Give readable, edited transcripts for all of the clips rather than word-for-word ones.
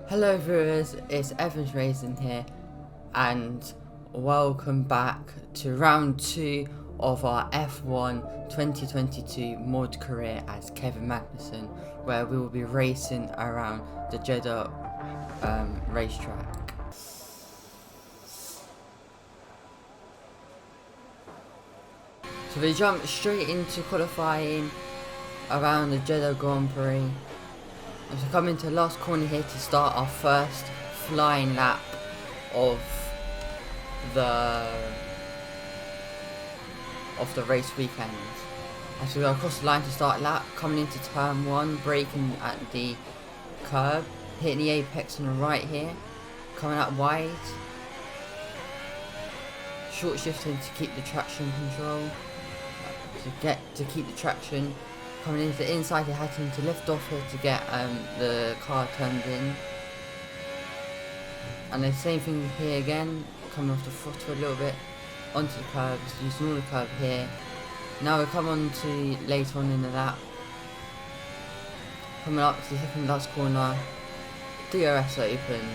Hello viewers, it's Evans Racing here and welcome back to round 2 of our F1 2022 mod career as Kevin Magnussen, where we will be racing around the Jeddah racetrack. So we jump straight into qualifying around the Jeddah Grand Prix. So coming to the last corner here to start our first flying lap of the race weekend. As we go across the line to start lap, coming into turn 1, braking at the curb, hitting the apex on the right here, coming out wide, short shifting to keep the traction control, to keep the traction. Coming into the inside, he had him to lift off here to get the car turned in. And the same thing here again, coming off the throttle a little bit, onto the curbs, using all the curb here. Now we come on to later on in the lap. Coming up to the second last corner, DRS open.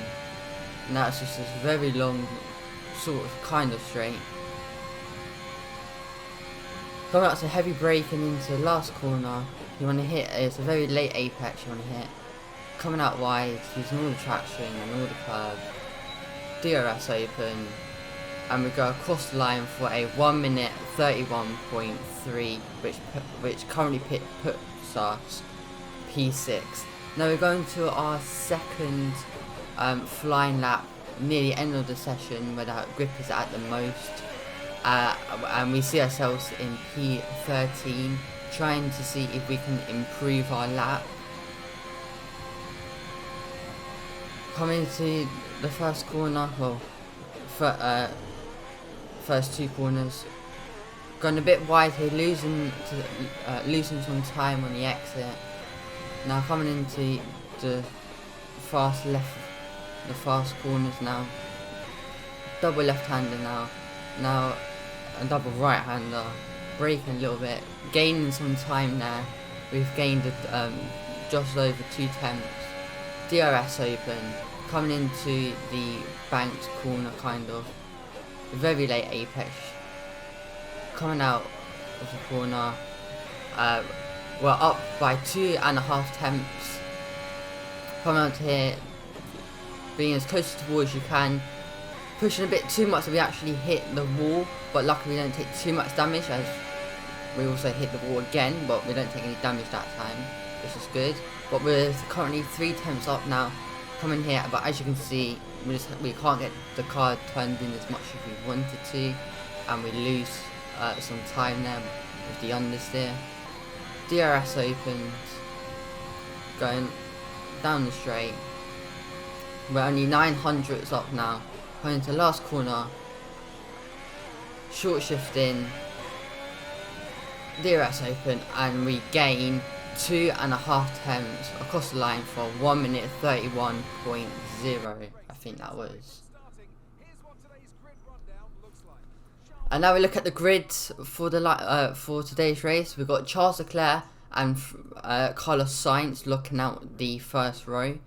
Now it's just this very long, sort of, kind of straight. Coming up to heavy braking into the last corner, you want to hit, it's a very late apex you want to hit. Coming out wide, using all the traction and all the curb. DRS open, and we go across the line for a 1 minute 31.3, which currently puts us P6. Now we're going to our second flying lap near the end of the session, where the grip is at the most. And we see ourselves in P13, trying to see if we can improve our lap. Coming to the first corner, well, first two corners, going a bit wide here, losing some time on the exit. Now coming into the fast corners now, double left-hander now a double right-hander, braking a little bit, gaining some time there. We've gained just over 2 tenths. DRS open, coming into the banked corner, kind of very late apex. Coming out of the corner, we're up by 2.5 tenths. Coming out here, being as close to the wall as you can. Pushing a bit too much, so we actually hit the wall, but luckily we don't take too much damage, as we also hit the wall again, but we don't take any damage that time, which is good. But we're currently 3 tenths up now, coming here, but as you can see, we can't get the car turned in as much as we wanted to, and we lose some time there with the understeer. DRS opened, going down the straight. We're only 900ths up now. Going to the last corner, short shifting, DRS open, and we gain 2.5 tenths across the line for 1 minute 31.0. I think that was. And now we look at the grid for for today's race. We've got Charles Leclerc and Carlos Sainz looking out the first row.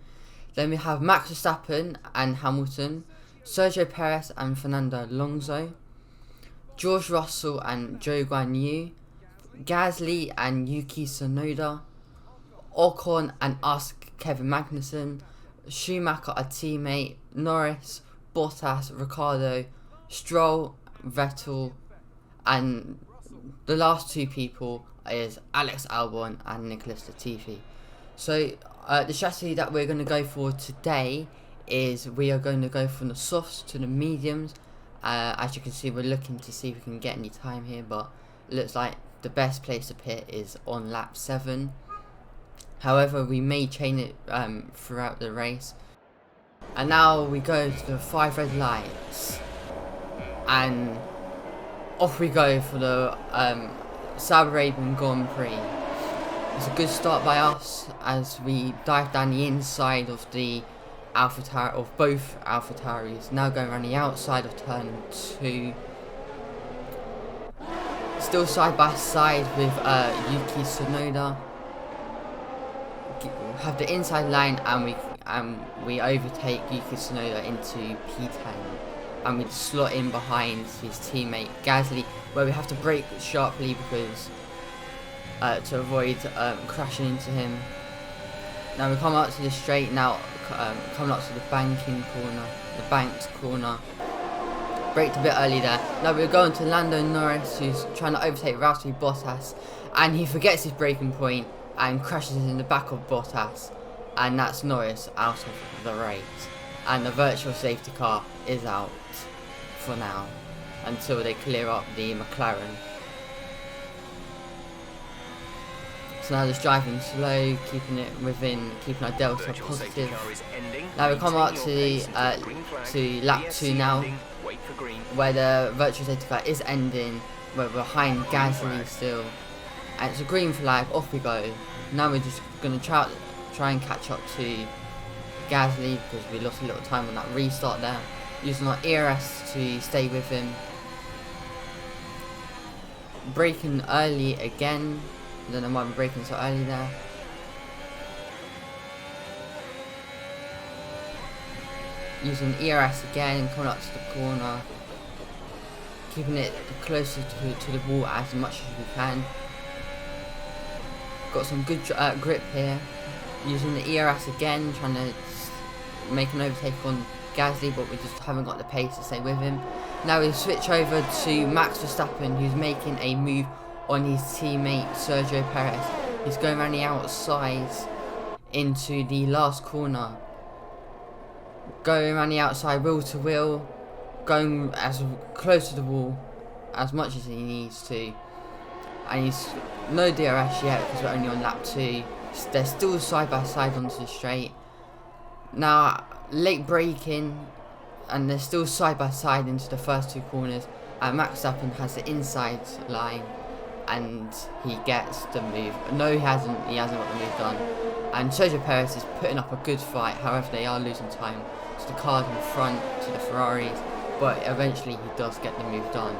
Then we have Max Verstappen and Hamilton, Sergio Perez and Fernando Alonso, George Russell and Zhou Guanyu, Gasly and Yuki Tsunoda, Ocon and Kevin Magnussen, Schumacher a teammate, Norris, Bottas, Ricciardo, Stroll, Vettel, and the last 2 people is Alex Albon and Nicholas Latifi. So the strategy that we're going to go for today is we are going to go from the softs to the mediums. As you can see, we're looking to see if we can get any time here, but it looks like the best place to pit is on lap 7. However, we may chain it throughout the race. And now we go to the 5 red lights, and off we go for the Saudi Arabian Grand Prix. It's a good start by us as we dive down the inside of the both AlphaTauris, now going around the outside of turn 2. Still side by side with Yuki Tsunoda. have the inside line, and and we overtake Yuki Tsunoda into P10, and we slot in behind his teammate Gasly, where we have to brake sharply because to avoid crashing into him. Now we come out to the straight, now coming up to the banked corner. Braked a bit early there. Now we're going to Lando Norris, who's trying to overtake Valtteri Bottas, and he forgets his braking point and crashes in the back of Bottas, and that's Norris out of the race. And the virtual safety car is out for now until they clear up the McLaren. So now just driving slow, keeping our delta positive. Now we come up to lap 2 now, where the virtual safety car is ending. We're behind Gasly still, and it's a green flag. Off we go. Now we're just gonna try and catch up to Gasly because we lost a little time on that restart there, using our ERS to stay with him. Braking early again. I don't know why I'm braking so early there. Using ERS again, coming up to the corner, keeping it closer to the wall as much as we can. Got some good grip here. Using the ERS again, trying to make an overtake on Gasly, but we just haven't got the pace to stay with him. Now we switch over to Max Verstappen, who's making a move on his teammate Sergio Perez. He's going around the outside into the last corner. Going around the outside wheel to wheel, going as close to the wall as much as he needs to. And he's no DRS yet because we're only on lap 2. They're still side by side onto the straight. Now late braking, and they're still side by side into the first 2 corners. And Max Verstappen has the inside line, and he gets the move. No, he hasn't got the move done. And Sergio Perez is putting up a good fight. However, they are losing time to the cars in front, to the Ferraris, but eventually he does get the move done.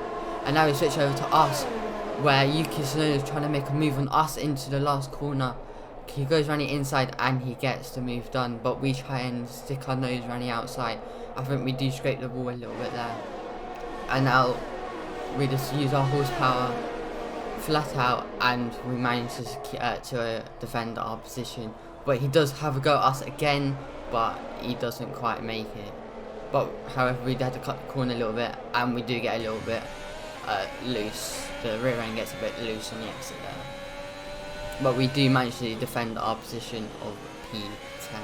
And now we switch over to us, where Yuki Tsunoda is trying to make a move on us into the last corner. He goes around the inside and he gets the move done, but we try and stick our nose around the outside. I think we do scrape the wall a little bit there. And now we just use our horsepower flat out, and we manage to defend our position. But he does have a go at us again, but he doesn't quite make it. But however, we had to cut the corner a little bit, and we do get a little bit loose. The rear end gets a bit loose on the exit there, but we do manage to defend our position of P10.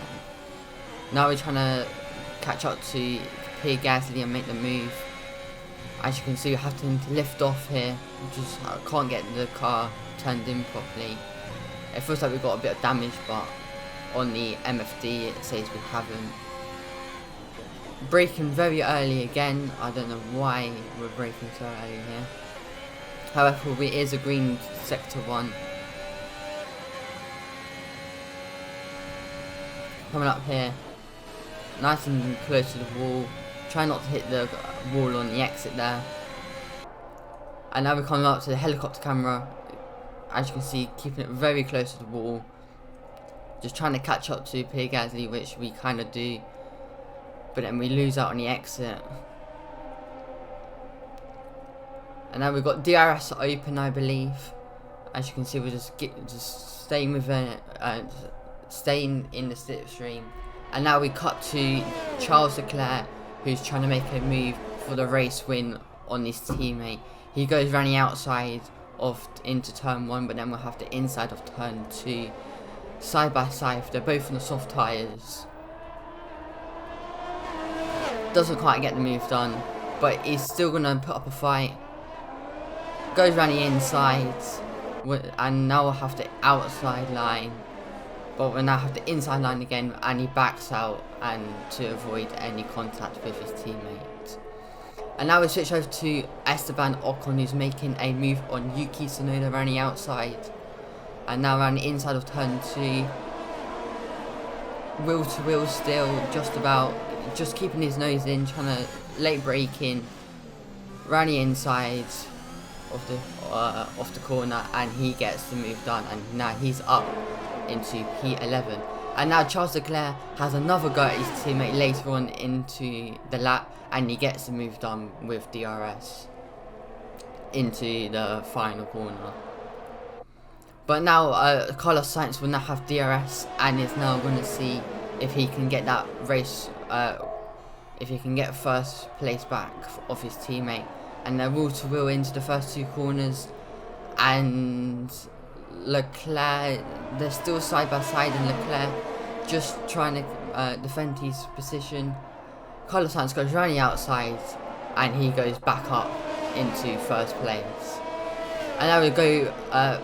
Now we're trying to catch up to Pierre Gasly and make the move. As you can see, we have to lift off here. We just can't get the car turned in properly. It feels like we've got a bit of damage, but on the MFD it says we haven't. Braking very early again. I don't know why we're braking so early here. However, it is a green sector 1. Coming up here, nice and close to the wall. Try not to hit the wall on the exit there. And now we're coming up to the helicopter camera. As you can see, keeping it very close to the wall. Just trying to catch up to Pierre Gasly, which we kind of do. But then we lose out on the exit. And now we've got DRS open, I believe. As you can see, we're just staying with it, staying in the slipstream. And now we cut to Charles Leclerc, who's trying to make a move for the race win on his teammate. He goes around the outside into turn 1, but then we'll have the inside of turn 2, side by side. They're both on the soft tyres. Doesn't quite get the move done, but he's still gonna put up a fight. Goes around the inside, and now we'll have the outside line. But we'll now have the inside line again, and he backs out and to avoid any contact with his teammate. And now we switch over to Esteban Ocon, who's making a move on Yuki Tsunoda around the outside. And now around the inside of turn 2. Wheel to wheel still, just keeping his nose in, trying to late brake in. Around the inside of the corner, and he gets the move done, and now he's up into P11. And now Charles Leclerc has another go at his teammate later on into the lap, and he gets the move done with DRS into the final corner. But now Carlos Sainz will now have DRS and is now going to see if he can get that race, if he can get first place back of his teammate. And they're wheel to wheel into the first two corners, and Leclerc, they're still side by side, and Leclerc just trying to defend his position. Carlos Sainz goes around the outside and he goes back up into first place. And now we go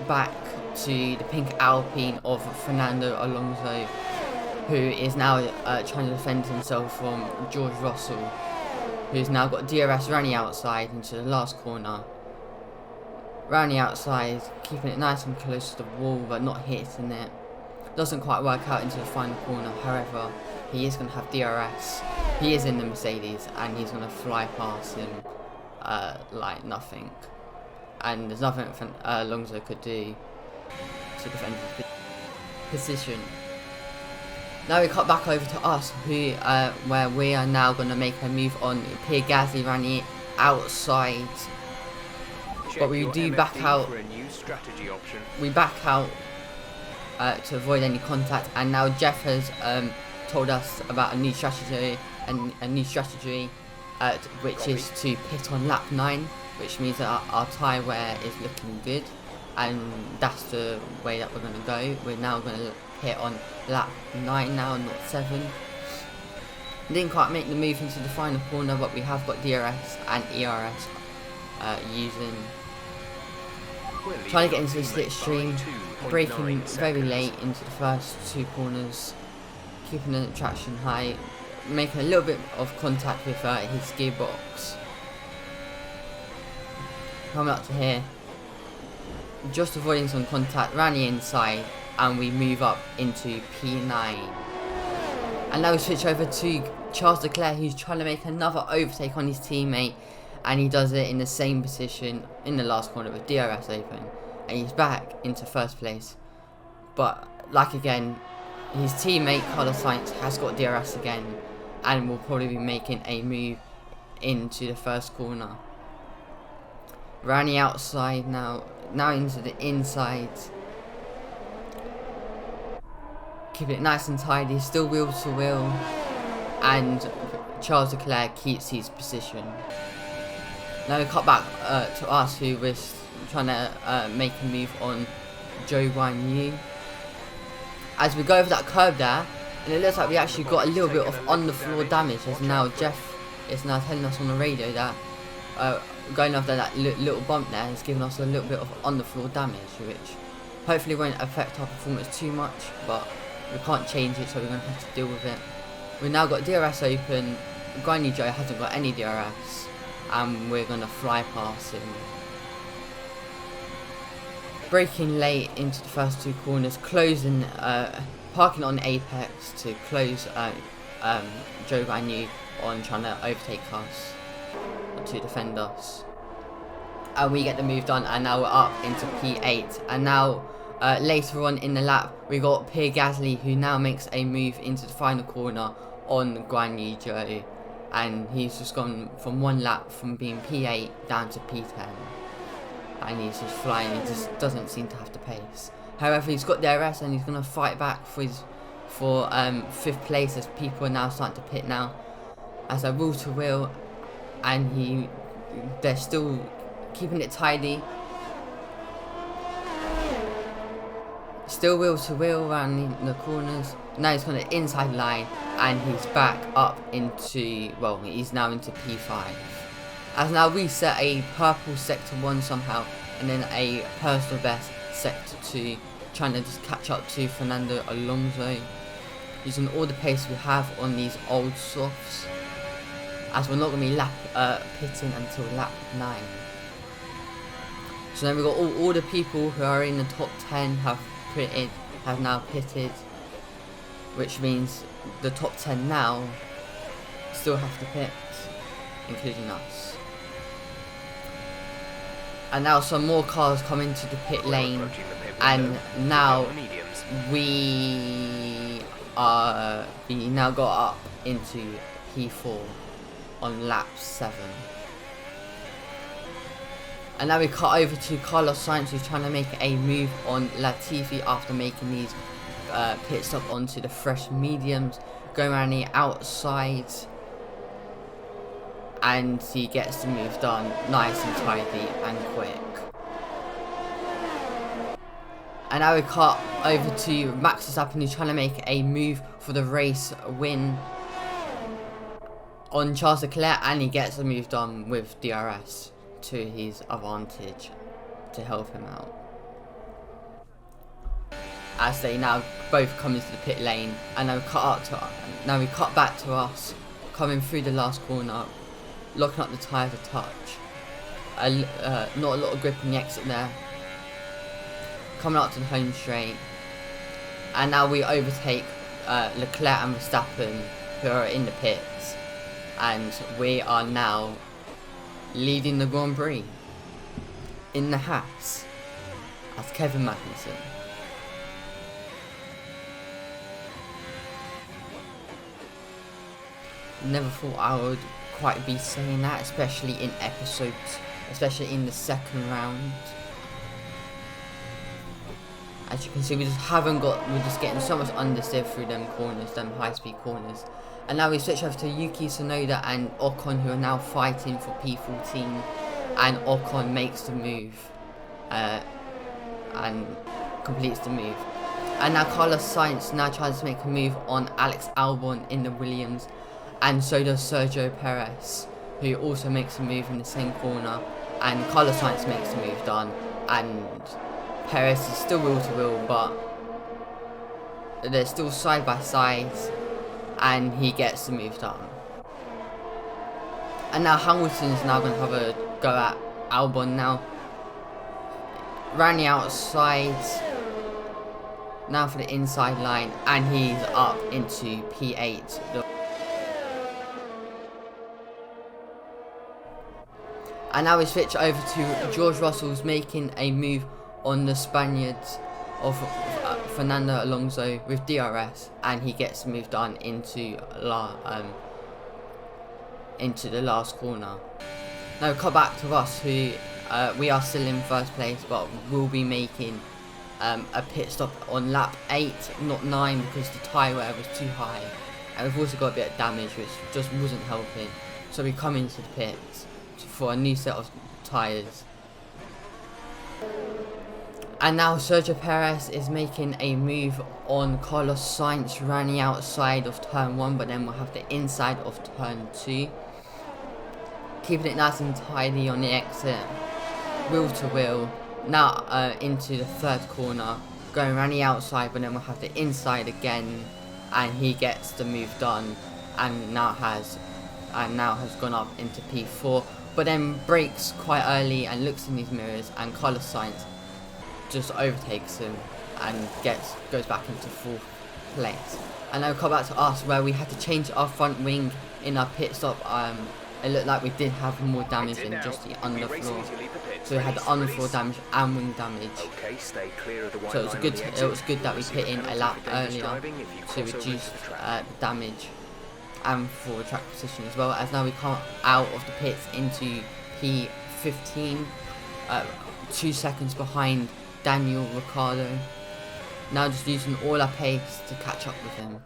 back to the pink Alpine of Fernando Alonso, who is now trying to defend himself from George Russell, who's now got DRS around the outside into the last corner. Round the outside, keeping it nice and close to the wall but not hitting it. Doesn't quite work out into the final corner, however, he is going to have DRS. He is in the Mercedes and he's going to fly past him like nothing. And there's nothing Alonso could do to defend his position. Now we cut back over to us, who where we are now going to make a move on Pierre Gasly around the outside. But we do back out. We back out to avoid any contact, and now Jeff has told us about a new strategy, which is to pit on lap 9, which means that our tyre wear is looking good, and that's the way that we're going to go. We're now going to pit on lap 9 now, not 7. Didn't quite make the move into the final corner, but we have got DRS and ERS using. Trying to get into the slipstream, braking very late into the first two corners, keeping the traction high, making a little bit of contact with his gearbox. Coming up to here, just avoiding some contact around the inside, and we move up into P9. And now we switch over to Charles Leclerc, who's trying to make another overtake on his teammate, and he does it in the same position in the last corner with DRS open, and he's back into first place. But like again, his teammate Carlos Sainz has got DRS again and will probably be making a move into the first corner. Around the outside now into the inside. Keep it nice and tidy, still wheel to wheel, and Charles Leclerc keeps his position. Now we cut back to us, who was trying to make a move on Zhou Guanyu. As we go over that curb there, and it looks like we actually got a little bit of on the floor damage, as now Jeff is now telling us on the radio that going after that little bump there has given us a little bit of on the floor damage, which hopefully won't affect our performance too much, but we can't change it, so we're going to have to deal with it. We've now got DRS open, Guanyu Zhou hasn't got any DRS, and we're going to fly past him. Braking late into the first two corners, closing, parking on apex to close Zhou Guanyu on trying to overtake us, to defend us. And we get the move done, and now we're up into P8. And now later on in the lap, we got Pierre Gasly, who now makes a move into the final corner on Guanyu Zhou. And he's just gone from one lap from being P8 down to P10. And he's just flying, he just doesn't seem to have the pace. However, he's got DRS and he's going to fight back for 5th place, as people are now starting to pit now. As a wheel to wheel, and they're still keeping it tidy. Still wheel to wheel around the corners. Now he's on the inside line, and he's back up into, well, he's now into P5. As now we set a purple sector 1 somehow, and then a personal best sector 2, trying to just catch up to Fernando Alonso, using all the pace we have on these old softs, as we're not going to be pitting until lap 9. So then we've got all the people who are in the top 10 have now pitted, which means the top 10 now still have to pit, including us. And now some more cars come into the pit lane, and now we we now got up into P4 on lap 7. And now we cut over to Carlos Sainz, who's trying to make a move on Latifi after making these pit stop onto the fresh mediums, going around the outside, and he gets the move done nice and tidy and quick. And now we cut over to Max Verstappen, who's trying to make a move for the race win on Charles Leclerc, and he gets the move done with DRS to his advantage to help him out. As they now both come into the pit lane, and now we cut back to us coming through the last corner, locking up the tyres a touch. Not a lot of grip on the exit there. Coming up to the home straight, and now we overtake Leclerc and Verstappen, who are in the pits, and we are now leading the Grand Prix in the Haas as Kevin Magnussen. Never thought I would quite be saying that, especially in especially in the second round. As you can see, we're just getting so much understeer through them corners, them high speed corners. And now we switch over to Yuki Tsunoda and Ocon, who are now fighting for P14, and Ocon makes the move and completes the move. And now Carlos Sainz now tries to make a move on Alex Albon in the Williams, and so does Sergio Perez, who also makes a move in the same corner, and Carlos Sainz makes the move done, and Perez is still wheel to wheel, but they're still side by side, and he gets the move done. And now Hamilton's now going to have a go at Albon now. Round the outside, now for the inside line, and he's up into P8. And now we switch over to George Russell's making a move on the Spaniards of Fernando Alonso with DRS, and he gets the move done into the last corner. Now cut back to us, who we are still in first place, but we'll be making a pit stop on lap 8, not 9, because the tyre wear was too high, and we've also got a bit of damage which just wasn't helping. So we come into the pits for a new set of tyres. And now Sergio Perez is making a move on Carlos Sainz around the outside of turn 1, but then we'll have the inside of turn 2. Keeping it nice and tidy on the exit, wheel to wheel. Now into the third corner, going around the outside, but then we'll have the inside again, and he gets the move done, and now has gone up into P4, but then brakes quite early and looks in these mirrors, and Carlos Sainz just overtakes him and goes back into 4th place. And now we come back to us, where we had to change our front wing in our pit stop. It looked like we did have more damage than just the underfloor, so we had the underfloor damage and wing damage. So it was good that we pit in a lap earlier to reduce the damage and for track position as well. As now we come out of the pits into P15, 2 seconds behind Daniel Ricciardo. Now just using all our pace to catch up with him.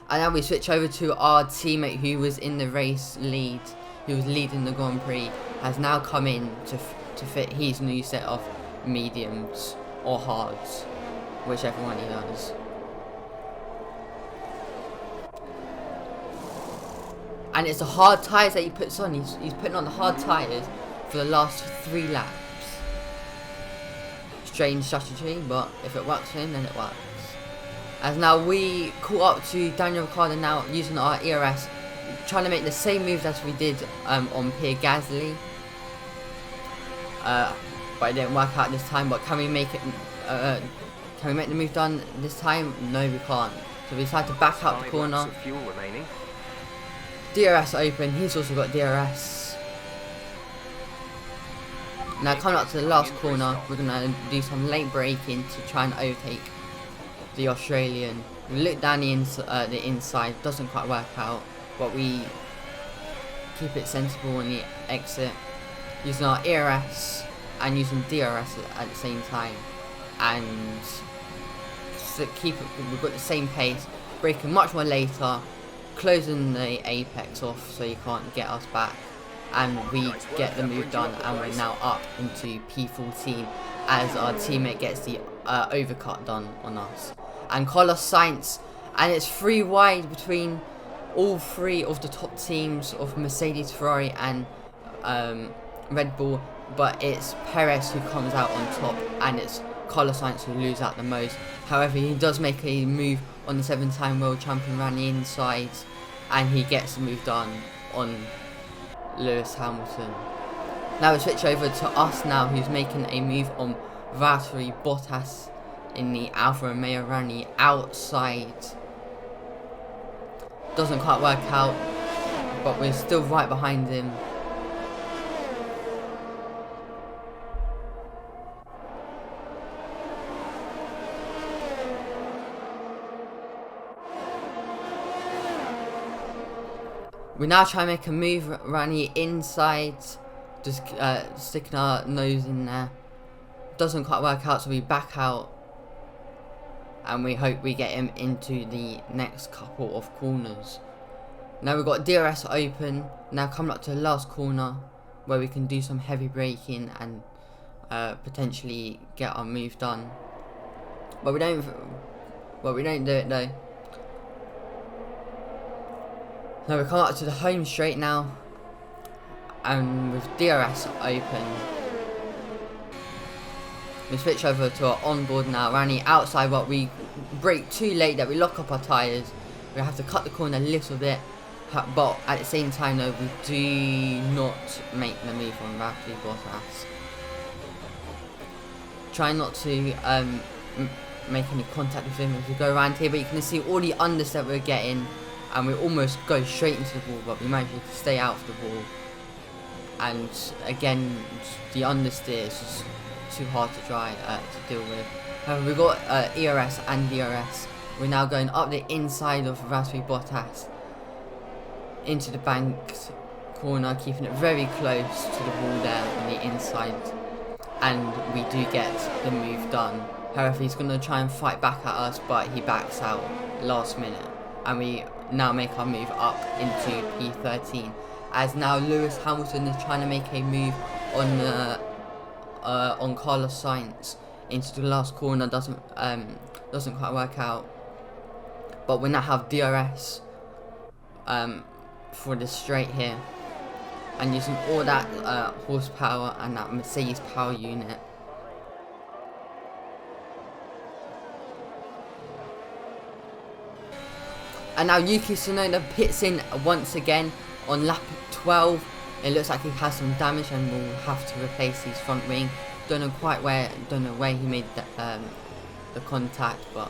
And now we switch over to our teammate who was in the race lead, who was leading the Grand Prix, has now come in to fit his new set of mediums or hards, whichever one he does. And it's the hard tyres that he puts on. He's putting on the hard tyres for the last 3 laps. Strange strategy, but if it works for him, then it works. As now we caught up to Daniel Ricciardo now using our ERS, trying to make the same moves as we did on Pierre Gasly. But it didn't work out this time. But can we make it? Can we make the move done this time? No, we can't. So we decided to back up the corner. DRS open. He's also got DRS. Now coming up to the last corner, we're gonna do some late braking to try and overtake the Australian We look down the inside, doesn't quite work out, but we keep it sensible on the exit, using our ERS and using DRS at the same time, and so we've got the same pace, braking much more later, closing the apex off so you can't get us back, and we get the move done, and we're now up into P14 as our teammate gets the overcut done on us. And Carlos Sainz, and it's 3 wide between all 3 of the top teams of Mercedes, Ferrari and Red Bull, but it's Perez who comes out on top, and it's Carlos Sainz who loses out the most. However, he does make a move on the 7-time world champion around the inside, and he gets the move done on Lewis Hamilton. Now we switch over to us now, who's making a move on Valtteri Bottas in the Alfa Romeo around the outside. Doesn't quite work out, but we're still right behind him. We now try and make a move around the inside, just sticking our nose in there. Doesn't quite work out, so we back out, and we hope we get him into the next couple of corners. Now we've got DRS open, now coming up to the last corner where we can do some heavy braking and potentially get our move done. But we don't do it though. Now we come up to the home straight now, and with DRS open, we switch over to our onboard now, around the outside, but we brake too late that we lock up our tyres. We have to cut the corner a little bit, but at the same time though, we do not make the move on Valtteri Bottas. Try not to make any contact with him as we go around here, but you can see all the unders that we're getting, and we almost go straight into the ball, but we managed to stay out of the ball. And again, the understeer is just too hard to try to deal with. However, we've got ERS and DRS. We're now going up the inside of Valtteri Bottas into the banked corner, keeping it very close to the wall there on the inside, and we do get the move done. However, he's going to try and fight back at us, but he backs out last minute, and we now make our move up into P13, as now Lewis Hamilton is trying to make a move on Carlos Sainz into the last corner. Doesn't quite work out, but we now have DRS for the straight here, and using all that horsepower and that Mercedes power unit. And now Yuki Tsunoda pits in once again on lap 12. It looks like he has some damage and will have to replace his front wing. Don't know where he made the contact, but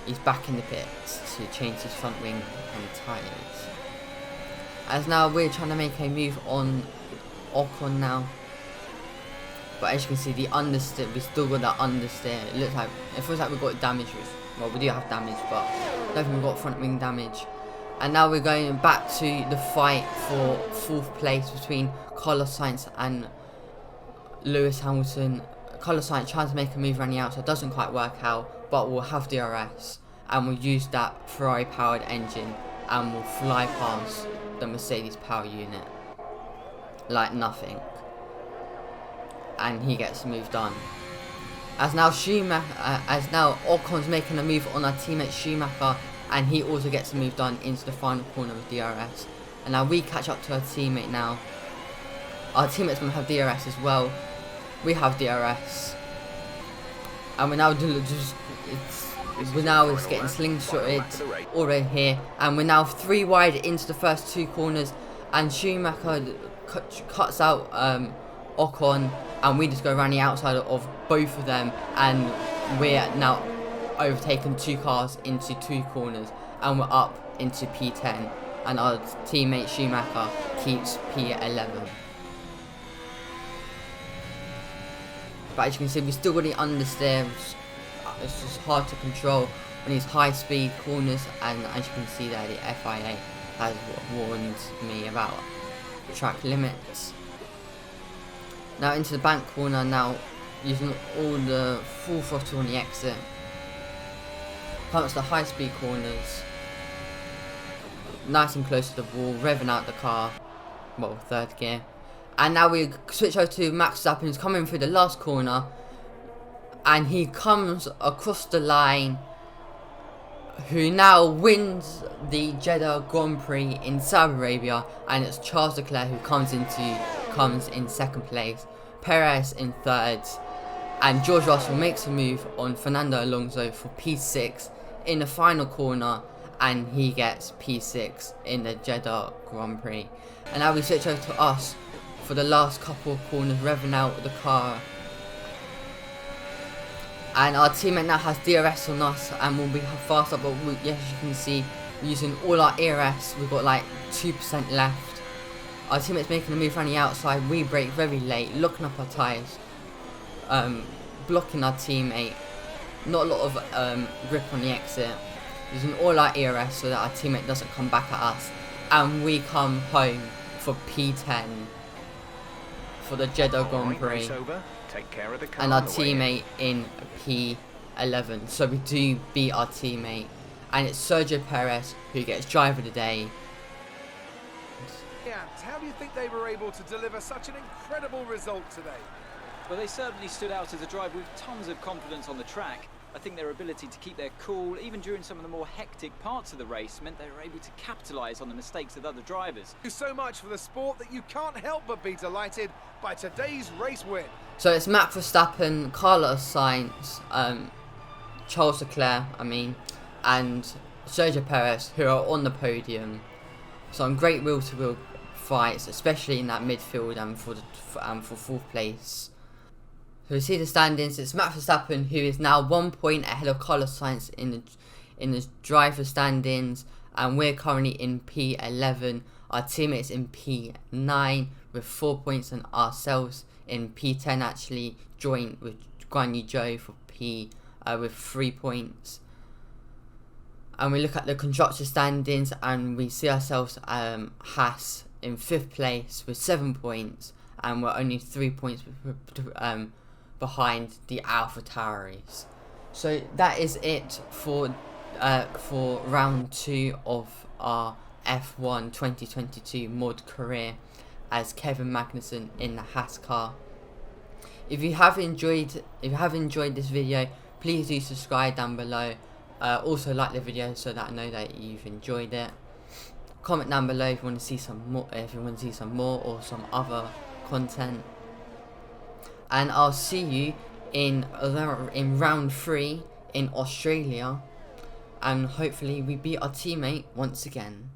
he's back in the pits to change his front wing and tyres. As now we're trying to make a move on Ocon now, but as you can see, the understeer, we still got that understeer. It feels like we've got damage with. Well, we do have damage, but I don't think we've got front wing damage. And now we're going back to the fight for 4th place between Carlos Sainz and Lewis Hamilton. Carlos Sainz trying to make a move around the outside, doesn't quite work out, but we'll have DRS, and we'll use that Ferrari powered engine, and we'll fly past the Mercedes power unit like nothing, and he gets the move done. As now Ocon's making a move on our teammate Schumacher, and he also gets a move done into the final corner with DRS. And now we catch up to our teammate now. Our teammate's going to have DRS as well. We have DRS, and we're now just getting slingshotted already here, and we're now 3 wide into the first 2 corners, and Schumacher cuts out Ocon, and we just go around the outside of both of them, and we're now overtaken 2 cars into 2 corners, and we're up into P10, and our teammate Schumacher keeps P11. But as you can see, we still got the understeer. It's just hard to control on these high speed corners, and as you can see there, the FIA has warned me about track limits. Now into the bank corner now, using all the full throttle on the exit. Comes to the high speed corners, nice and close to the wall, revving out the car, well, third gear. And now we switch over to Max Verstappen, who's coming through the last corner, and he comes across the line, who now wins the Jeddah Grand Prix in Saudi Arabia, and it's Charles Leclerc who comes in second place, Perez in third, and George Russell makes a move on Fernando Alonso for P6 in the final corner, and he gets P6 in the Jeddah Grand Prix. And now we switch over to us for the last couple of corners, revving out the car. And our teammate now has DRS on us and will be faster, but yes, as you can see, using all our ERS, we've got like 2% left. Our teammate's making a move around the outside, we brake very late, locking up our tyres, blocking our teammate, not a lot of grip on the exit, using all our ERS so that our teammate doesn't come back at us, and we come home for P10 for the Jeddah Grand Prix, and our teammate in P11. So we do beat our teammate, and it's Sergio Perez who gets driver of the day. How do you think they were able to deliver such an incredible result today? Well, they certainly stood out as a driver with tons of confidence on the track. I think their ability to keep their cool, even during some of the more hectic parts of the race, meant they were able to capitalise on the mistakes of other drivers. Thank you so much for the sport that you can't help but be delighted by today's race win. So it's Max Verstappen, Carlos Sainz, Charles Leclerc, and Sergio Perez, who are on the podium. Some great wheel-to-wheel fights, especially in that midfield and for fourth place. So we see the standings. It's Max Verstappen who is now 1 point ahead of Carlos Sainz in the driver standings, and we're currently in P11. Our teammates in P9 with 4 points, and ourselves in P10 actually joint with Guan Yu Zhou for P with 3 points. And we look at the constructor standings, and we see ourselves Haas in 5th place with 7 points, and we're only 3 points behind the AlphaTauris. So that is it for round 2 of our F1 2022 mod career as Kevin Magnussen in the Haas car. If you have enjoyed this video, please do subscribe down below. Also like the video so that I know that you've enjoyed it. Comment down below if you want to see some more, or some other content. And I'll see you in round 3 in Australia, and hopefully we beat our teammate once again.